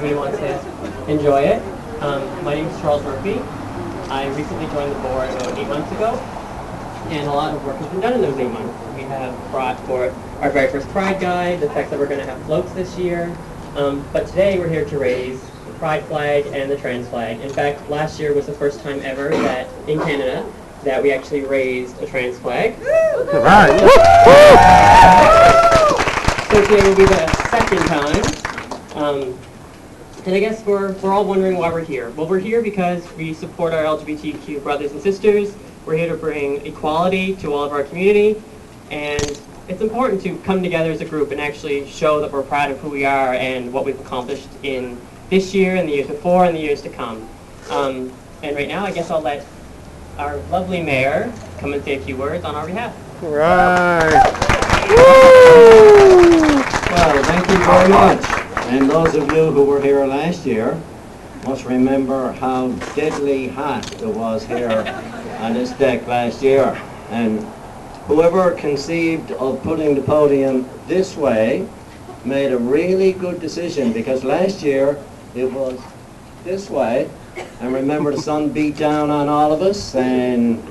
community wants to enjoy it. My name is Charles Murphy. I recently joined the board about 8 months ago, and a lot of work has been done in those 8 months. We have brought forth our very first Pride Guide, the fact that we're going to have floats this year, but today we're here to raise the Pride flag and the trans flag. In fact, last year was the first time ever that in Canada that we actually raised a trans flag. All right. So today will be the second time. And I guess we're all wondering why we're here. Well, we're here because we support our LGBTQ brothers and sisters. We're here to bring equality to all of our community. And it's important to come together as a group and actually show that we're proud of who we are and what we've accomplished in this year and the years before and the years to come. And right now, I guess I'll let our lovely mayor come and say a few words on our behalf. Right. Well, thank you very much. And those of you who were here last year must remember how deadly hot it was here on this deck last year. And whoever conceived of putting the podium this way made a really good decision, because last year it was this way. And remember, the sun beat down on all of us, and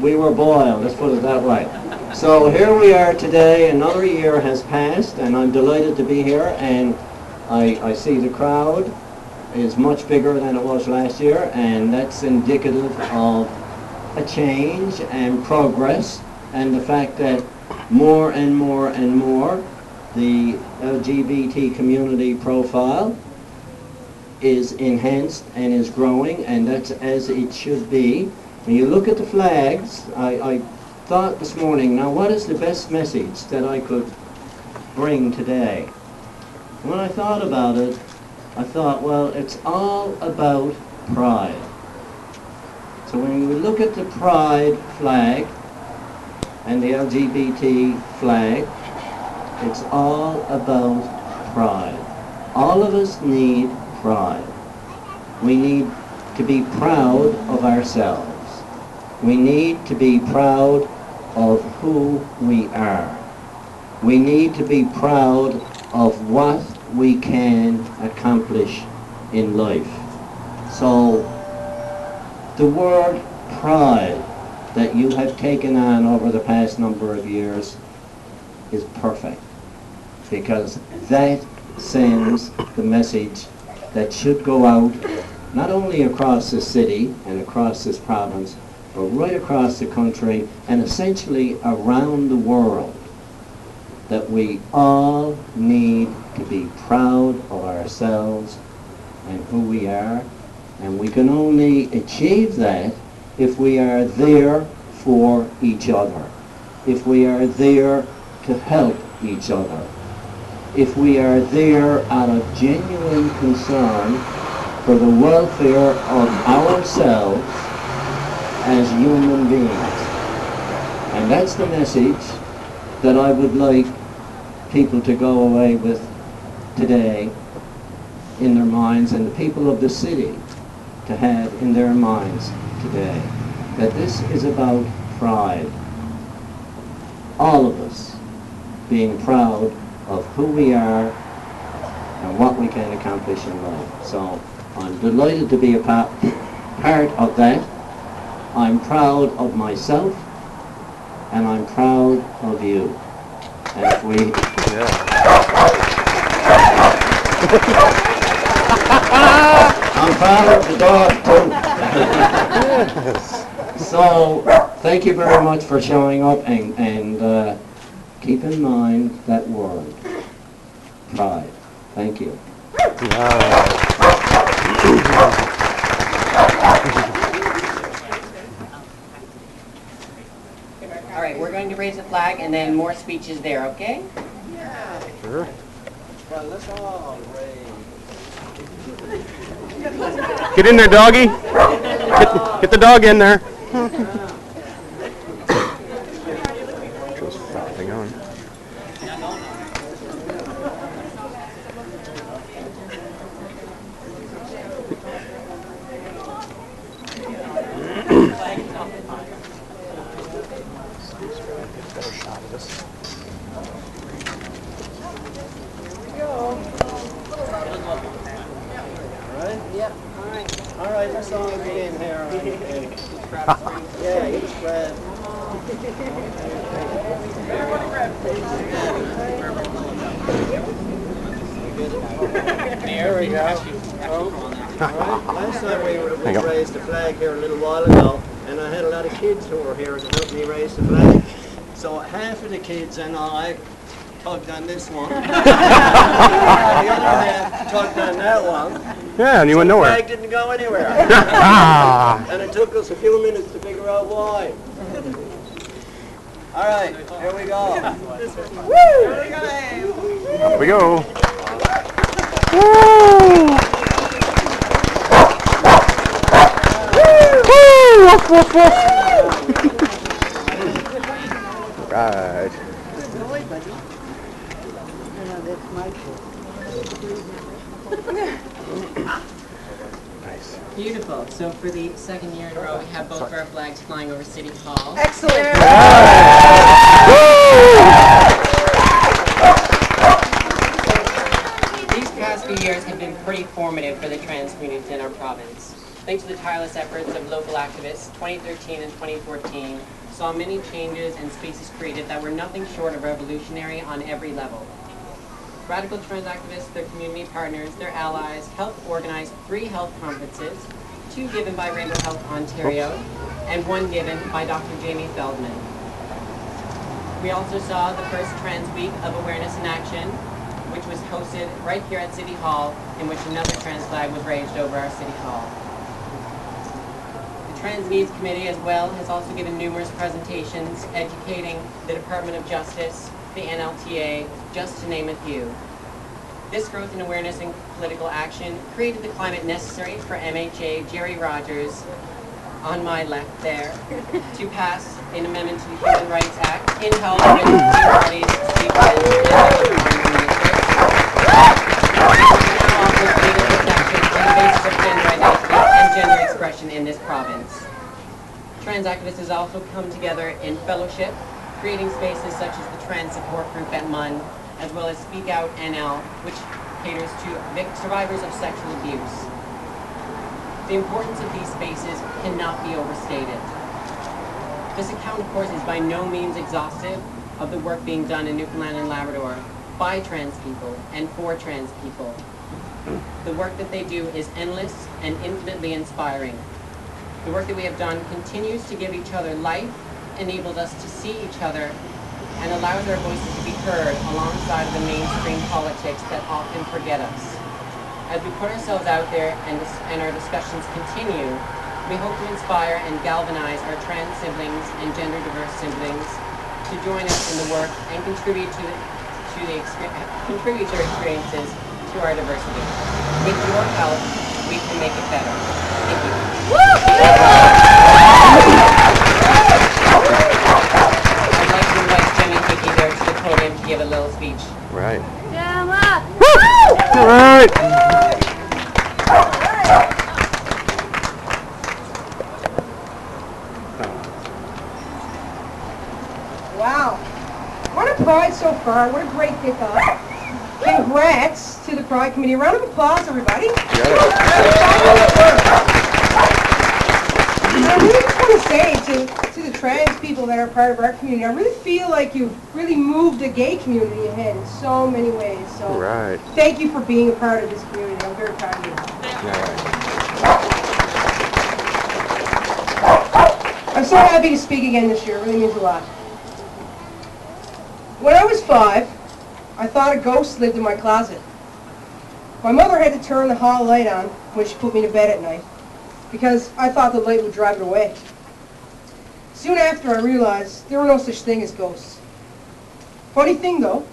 we were boiled, let's put it that way. So here we are today. Another year has passed, and I'm delighted to be here, and I see the crowd is much bigger than it was last year, and that's indicative of a change and progress, and the fact that more and more and more the LGBT community profile is enhanced and is growing, and that's as it should be. When you look at the flags, I thought this morning, now what is the best message that I could bring today? When I thought about it, I thought, well, it's all about pride. So when we look at the pride flag and the LGBT flag, it's all about pride. All of us need pride. We need to be proud of ourselves. We need to be proud of who we are. We need to be proud of what we can accomplish in life. So the word pride that you have taken on over the past number of years is perfect, because that sends the message that should go out not only across the city and across this province, but right across the country and essentially around the world, that we all need to be proud of ourselves and who we are. And we can only achieve that if we are there for each other, if we are there to help each other, if we are there out of genuine concern for the welfare of ourselves as human beings. And that's the message that I would like people to go away with today in their minds, and the people of the city to have in their minds today, that this is about pride. All of us being proud of who we are and what we can accomplish in life. So I'm delighted to be a part of that. I'm proud of myself, and I'm proud of you. And if we... I'm proud of the dog, too. So, thank you very much for showing up, and keep in mind that word, pride. Thank you. All right, we're going to raise the flag and then more speeches there, okay? Yeah. Sure. Well, let's all raise. Get in there, doggy. Get the dog in there. Just frothing on. boys are so good in here. Yeah, each grab. There we go. Last time we raised the flag here a little while ago, and I had a lot of kids who were here to help me raise the flag. So half of the kids and I tugged on this one. The other half tugged on that one. Yeah, and you went nowhere. The flag didn't go anywhere. And it took us a few minutes to figure out why. All right, here we go. Here we go. Woo! Woo! Woof, woof, woof. Right. Nice. Beautiful. So for the second year in a row, we have both of our flags flying over City Hall. Excellent. These past few years have been pretty formative for the trans community in our province. Thanks to the tireless efforts of local activists, 2013 and 2014 saw many changes and spaces created that were nothing short of revolutionary on every level. Radical trans activists, their community partners, their allies helped organize 3 health conferences, 2 given by Rainbow Health Ontario, and 1 given by Dr. Jamie Feldman. We also saw the first Trans Week of Awareness in Action, which was hosted right here at City Hall, in which another trans flag was raised over our City Hall. The Trans Needs Committee as well has also given numerous presentations educating the Department of Justice, the NLTA, just to name a few. This growth in awareness and political action created the climate necessary for MHA Jerry Rogers, on my left there, to pass an amendment to the Human Rights Act in help with the parties, speakers, and other ministers. Now offers legal protection on the basis of gender identity and gender expression in this province. Trans activists has also come together in fellowship, creating spaces such as the Trans Support Group at MUN, as well as Speak Out NL, which caters to survivors of sexual abuse. The importance of these spaces cannot be overstated. This account, of course, is by no means exhaustive of the work being done in Newfoundland and Labrador by trans people and for trans people. The work that they do is endless and infinitely inspiring. The work that we have done continues to give each other life, enables us to see each other, and allows our voices to be heard alongside of the mainstream politics that often forget us. As we put ourselves out there and our discussions continue, we hope to inspire and galvanize our trans siblings and gender diverse siblings to join us in the work and contribute their experiences to our diversity. With your help, we can make it better. Thank you. I'd like to invite Gemma and Hickey there to the podium to give a little speech. Right. Gemma! All right. Wow. What a pride so far. What a great kickoff. Congrats to the Pride Committee. A round of applause, everybody. And I really just want to say to the trans people that are part of our community, I really feel like you've really moved the gay community ahead in so many ways. So Right. thank you for being a part of this community. I'm very proud of you. I'm so happy to speak again this year. It really means a lot. When I was 5, I thought a ghost lived in my closet. My mother had to turn the hall light on when she put me to bed at night because I thought the light would drive it away. Soon after, I realized there were no such thing as ghosts. Funny thing though,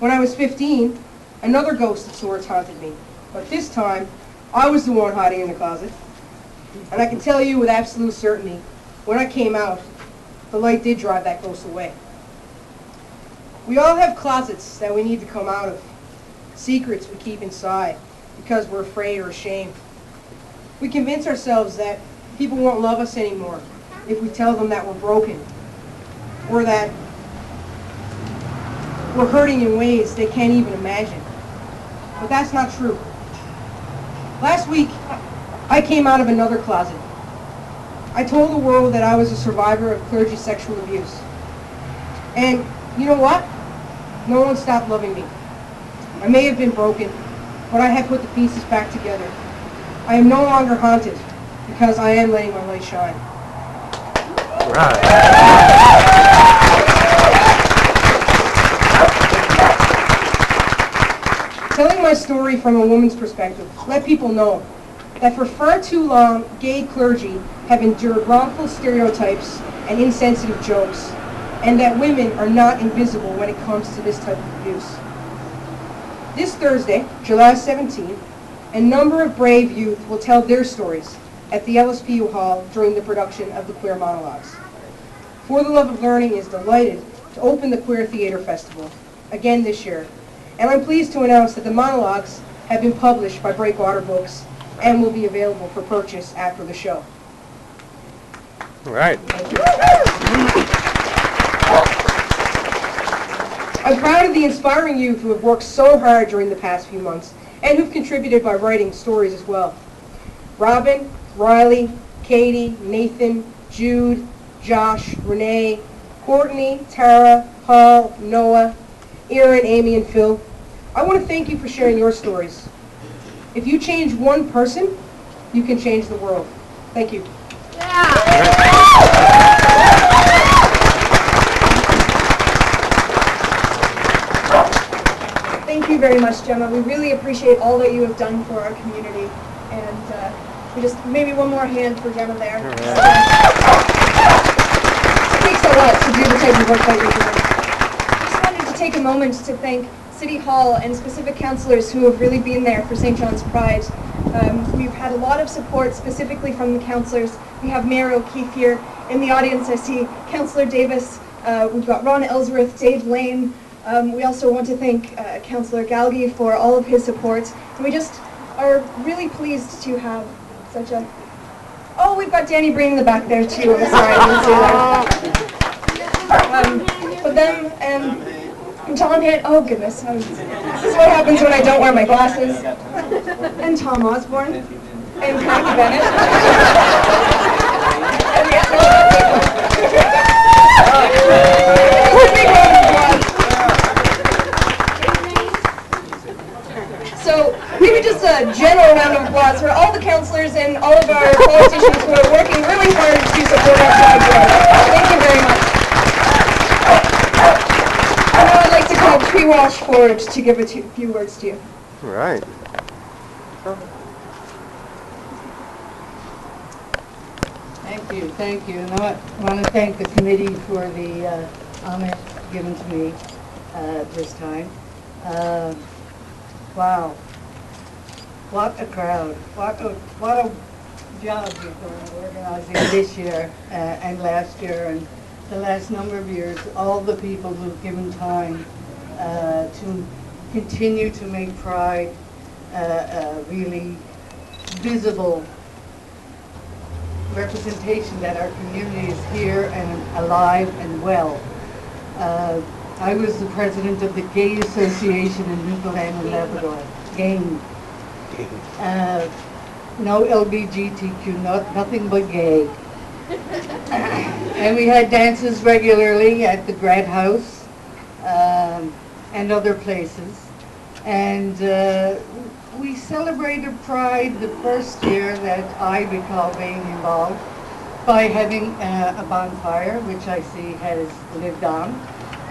when I was 15, another ghost of sorts haunted me. But this time, I was the one hiding in the closet. And I can tell you with absolute certainty, when I came out, the light did drive that ghost away. We all have closets that we need to come out of, secrets we keep inside because we're afraid or ashamed. We convince ourselves that people won't love us anymore if we tell them that we're broken or that we're hurting in ways they can't even imagine. But that's not true. Last week, I came out of another closet. I told the world that I was a survivor of clergy sexual abuse. And you know what? No one stopped loving me. I may have been broken, but I have put the pieces back together. I am no longer haunted because I am letting my light shine. Right. Telling my story from a woman's perspective, let people know that for far too long, gay clergy have endured wrongful stereotypes and insensitive jokes, and that women are not invisible when it comes to this type of abuse. This Thursday, July 17th, a number of brave youth will tell their stories at the LSPU Hall during the production of the Queer Monologues. For the Love of Learning is delighted to open the Queer Theater Festival again this year, and I'm pleased to announce that the monologues have been published by Breakwater Books and will be available for purchase after the show. All right. I'm proud of the inspiring youth who have worked so hard during the past few months and who've contributed by writing stories as well. Robin, Riley, Katie, Nathan, Jude, Josh, Renee, Courtney, Tara, Paul, Noah, Aaron, Amy, and Phil. I want to thank you for sharing your stories. If you change one person, you can change the world. Thank you. Thank you very much, Gemma. We really appreciate all that you have done for our community. And we just, maybe one more hand for Gemma there. It takes a lot to do the type of work that you're doing. I just wanted to take a moment to thank City Hall and specific councillors who have really been there for St. John's Pride. We've had a lot of support specifically from the councillors. We have Mayor O'Keefe here in the audience. I see Councillor Davis. We've got Ron Ellsworth, Dave Lane. We also want to thank Councillor Galgi for all of his support. And we just are really pleased to have such a... Oh, we've got Danny Breen in the back there too. I'm sorry, I didn't see that. But then, Tom Hand, oh goodness, this is what happens when I don't wear my glasses. And Tom Osborne, and Kathy Bennett. And so maybe just a general round of applause for all the councillors and all of our politicians who are working really hard to support our Pride. Thank you very much. And now I'd like to call Walsh forward to give a few words to you. All right. Thank you. And I want to thank the committee for the honor given to me this time. Wow. What a crowd. What a job you've done organizing this year and last year and the last number of years. All the people who've given time to continue to make Pride really visible representation that our community is here and alive and well. I was the president of the Gay Association in Newfoundland and Labrador, GAME. No LGBTQ, nothing but gay. And we had dances regularly at the Grad House and other places. And we celebrated Pride the first year that I recall being involved by having a bonfire, which I see has lived on.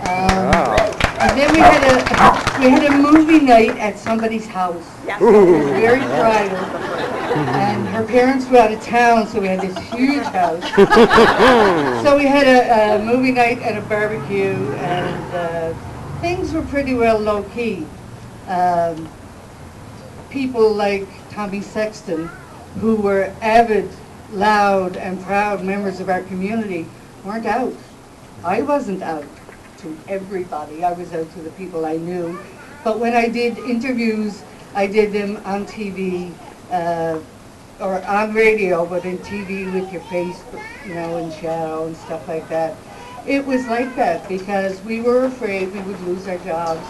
And then we had a movie night at somebody's house. It was very private. And her parents were out of town, so we had this huge house. So we had a movie night and a barbecue, and things were pretty well low-key. People like Tommy Sexton, who were avid, loud, and proud members of our community, weren't out. I wasn't out to everybody. I was out to the people I knew. But when I did interviews, I did them on TV, or on radio, but in TV with your face, in shadow and stuff like that. It was like that because we were afraid we would lose our jobs.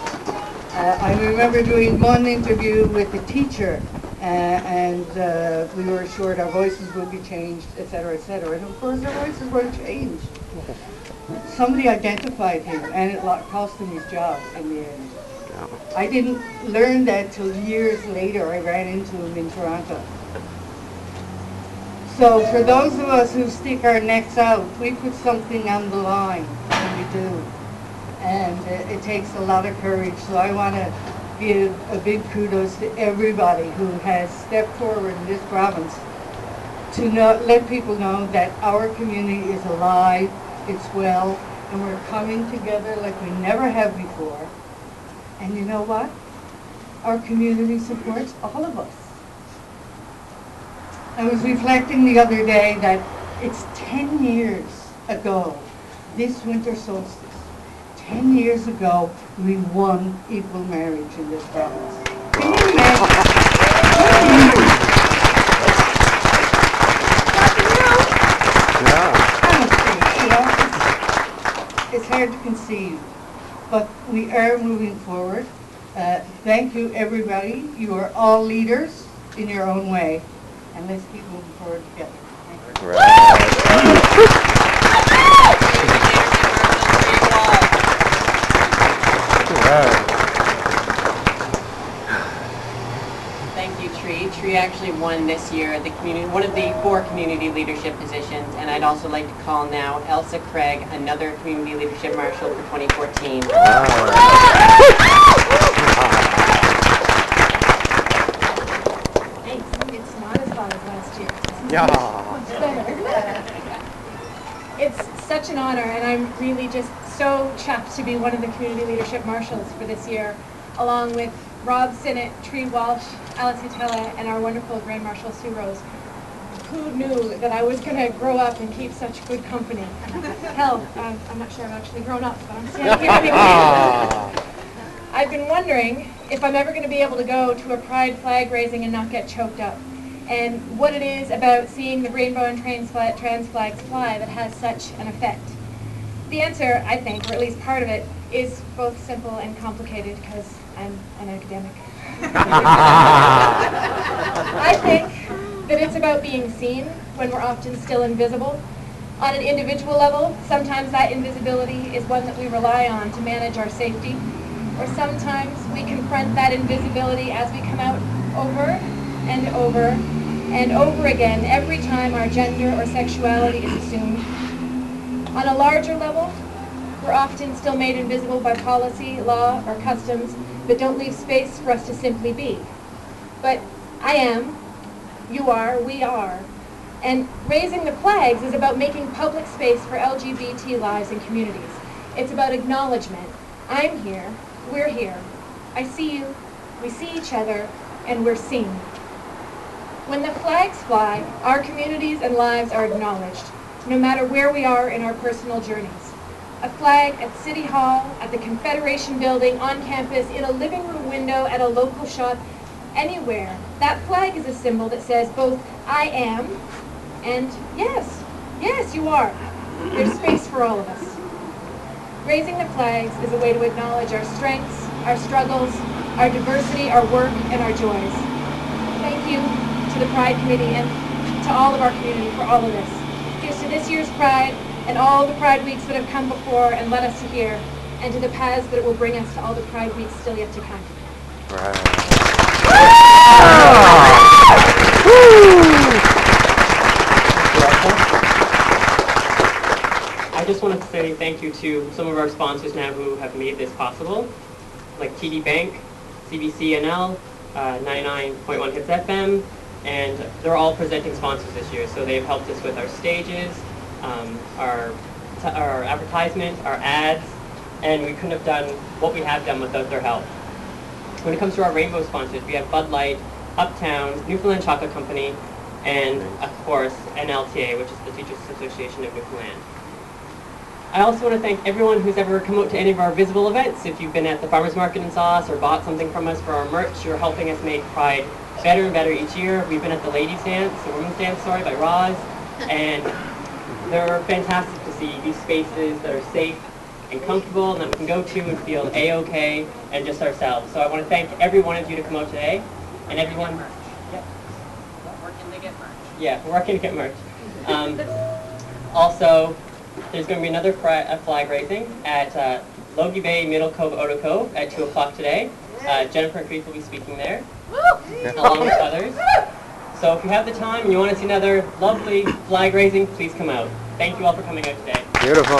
I remember doing one interview with a teacher, We were assured our voices would be changed, et cetera, and of course our voices weren't changed. Somebody identified him, and it cost him his job in the end. I didn't learn that till years later. I ran into him in Toronto. So for those of us who stick our necks out, we put something on the line, when we do. And it takes a lot of courage. So I want to give a big kudos to everybody who has stepped forward in this province to let people know that our community is alive, it's well, and we're coming together like we never have before. And you know what? Our community supports all of us. I was reflecting the other day that it's 10 years ago, this winter solstice, 10 years ago, we won equal marriage in this province. Can you imagine? Honestly, it's hard to conceive, but we are moving forward. Thank you, everybody. You are all leaders in your own way, and let's keep moving forward together. Thank you. Thank you, Tree. Tree actually won this year the one of the 4 community leadership positions, and I'd also like to call now Ailsa Craig, another community leadership marshal for 2014. Thanks. It's not as fun as last year. It's such an honor, and I'm really just so chuffed to be one of the community leadership marshals for this year, along with Rob Sinnott, Tree Walsh, Ailsa Tella, and our wonderful Grand Marshal Sue Rose. Who knew that I was going to grow up and keep such good company? Hell, I'm not sure I've actually grown up, but I'm standing here anyway. I've been wondering if I'm ever going to be able to go to a pride flag raising and not get choked up, and what it is about seeing the rainbow and trans flags fly that has such an effect. The answer, I think, or at least part of it, is both simple and complicated because I'm an academic. I think that it's about being seen when we're often still invisible. On an individual level, sometimes that invisibility is one that we rely on to manage our safety, or sometimes we confront that invisibility as we come out over and over and over again every time our gender or sexuality is assumed. On a larger level, we're often still made invisible by policy, law, or customs that don't leave space for us to simply be. But I am, you are, we are. And raising the flags is about making public space for LGBT lives and communities. It's about acknowledgement. I'm here, we're here. I see you, we see each other, and we're seen. When the flags fly, our communities and lives are acknowledged, no matter where we are in our personal journeys. A flag at City Hall, at the Confederation Building, on campus, in a living room window, at a local shop, anywhere. That flag is a symbol that says both I am and yes, yes you are. There's space for all of us. Raising the flags is a way to acknowledge our strengths, our struggles, our diversity, our work, and our joys. Thank you to the Pride Committee and to all of our community for all of this. Here's to this year's Pride and all the Pride Weeks that have come before and led us to here, and to the paths that it will bring us to all the Pride Weeks still yet to come. I just want to say thank you to some of our sponsors now who have made this possible, like TD Bank, CBCNL, 99.1 Hits FM, and they're all presenting sponsors this year. So they've helped us with our stages, our advertisement, our ads, and we couldn't have done what we have done without their help. When it comes to our rainbow sponsors, we have Bud Light, Uptown, Newfoundland Chocolate Company, and of course NLTA, which is the Teachers Association of Newfoundland. I also want to thank everyone who's ever come out to any of our visible events. If you've been at the Farmers Market in Sauce or bought something from us for our merch, you're helping us make Pride better and better each year. We've been at the Ladies Dance, the Women's Dance, sorry, by Roz, and they're fantastic to see these spaces that are safe and comfortable and that we can go to and feel A-OK and just ourselves. So I want to thank every one of you to come out today, and everyone Yep. Working to get merch. Yeah, we're working to get merch. Also, there's going to be another flag raising at Logie Bay Middle Cove Oto Cove at 2 o'clock today. Jennifer and Rees will be speaking there, along with others. So if you have the time and you want to see another lovely flag raising, please come out. Thank you all for coming out today. Beautiful.